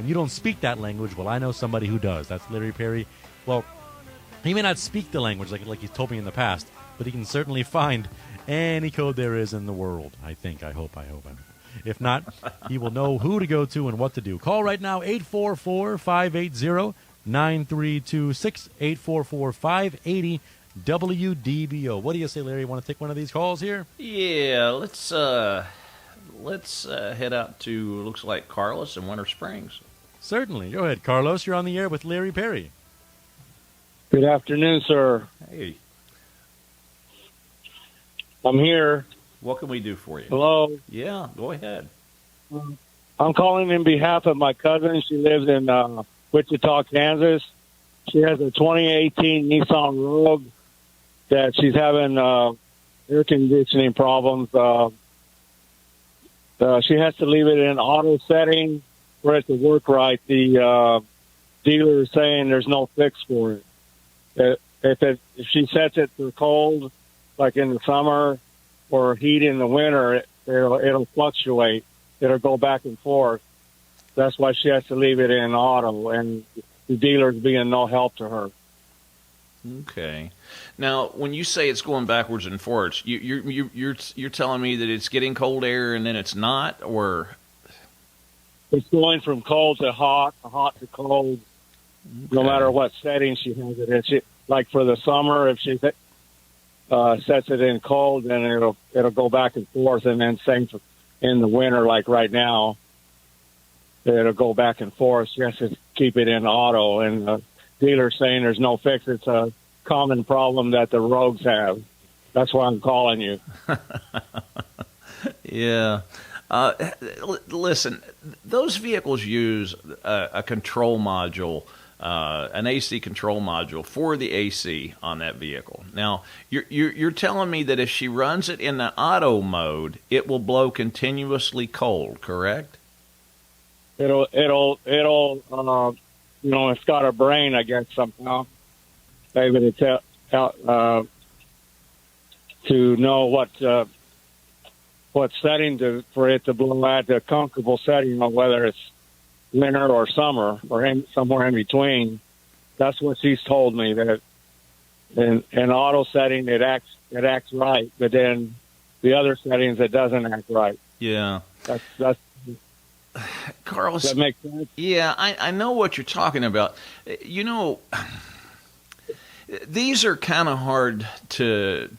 and you don't speak that language, well, I know somebody who does. That's Larry Perry. Well, he may not speak the language like he's told me in the past, but he can certainly find any code there is in the world. I think. I hope. If not, he will know who to go to and what to do. Call right now, 844-580-9326, 844-580-WDBO. What do you say, Larry? You want to take one of these calls here? Yeah, let's head out to, looks like Carlos in Winter Springs. Certainly. Go ahead, Carlos. You're on the air with Larry Perry. Good afternoon, sir. Hey. I'm here. What can we do for you? Hello. Yeah, go ahead. I'm calling in behalf of my cousin. She lives in Wichita, Kansas. She has a 2018 Nissan Rogue that she's having air conditioning problems. She has to leave it in auto setting for it to work right. The dealer is saying there's no fix for it. If she sets it for cold, like in the summer, or heat in the winter, it'll fluctuate. It'll go back and forth. That's why she has to leave it in auto, and the dealer's being no help to her. Okay. Now, when you say it's going backwards and forwards, you're telling me that it's getting cold air and then it's not, or it's going from cold to hot to cold. Okay. No matter what setting she has it in. Like for the summer, if she sets it in cold, then it'll go back and forth, and then same for in the winter, like right now, it'll go back and forth. She has to keep it in auto, and the dealer's saying there's no fix. It's a common problem that the Rogues have. That's why I'm calling you. Yeah. Listen, those vehicles use a control module, an AC control module for the AC on that vehicle. Now, you're telling me that if she runs it in the auto mode, it will blow continuously cold, correct? It'll it's got a brain, I guess, somehow. Maybe to know what setting for it to blow at, the comfortable setting, whether it's winter or summer or somewhere in between. That's what she's told me, that in auto setting it acts right, but then the other settings it doesn't act right. Yeah. That's Carlos, does that make sense? Yeah, I know what you're talking about. These are kind of hard to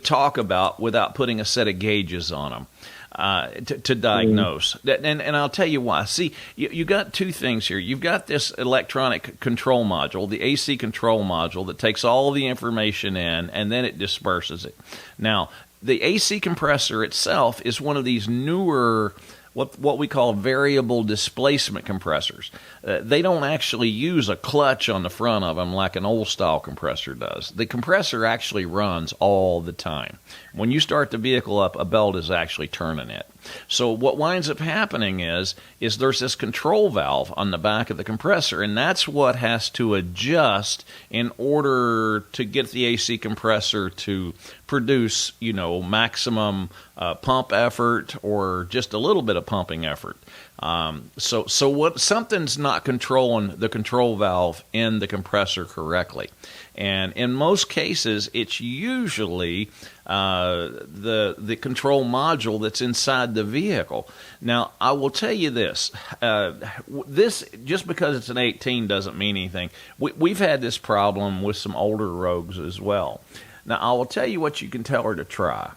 talk about without putting a set of gauges on them. To diagnose. And I'll tell you why. See, you got two things here. You've got this electronic control module, the AC control module, that takes all the information in, and then it disperses it. Now, the AC compressor itself is one of these newer, what we call variable displacement compressors. They don't actually use a clutch on the front of them like an old-style compressor does. The compressor actually runs all the time. When you start the vehicle up, a belt is actually turning it. So what winds up happening is there's this control valve on the back of the compressor, and that's what has to adjust in order to get the AC compressor to produce, maximum pump effort or just a little bit of pumping effort. So what something's not controlling the control valve in the compressor correctly. And in most cases, it's usually the control module that's inside the vehicle. Now, I will tell you this. This, just because it's an 18 doesn't mean anything. We've had this problem with some older Rogues as well. Now, I will tell you what you can tell her to try.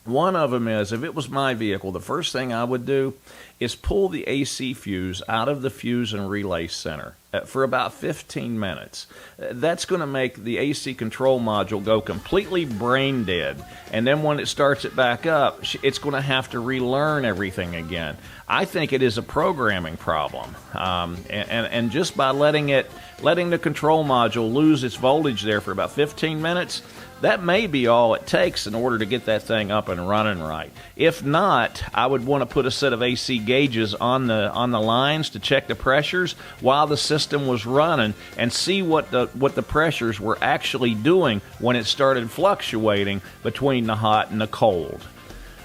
One of them is, if it was my vehicle, the first thing I would do is pull the AC fuse out of the fuse and relay center for about 15 minutes. That's going to make the AC control module go completely brain dead. And then when it starts it back up, it's going to have to relearn everything again. I think it is a programming problem. And just by letting the control module lose its voltage there for about 15 minutes, that may be all it takes in order to get that thing up and running right. If not, I would want to put a set of AC gauges on the lines to check the pressures while the system was running and see what the pressures were actually doing when it started fluctuating between the hot and the cold.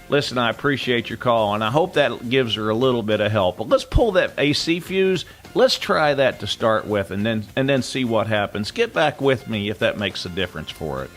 Listen, I appreciate your call, and I hope that gives her a little bit of help. But let's pull that AC fuse. Let's try that to start with, and then see what happens. Get back with me if that makes a difference for it.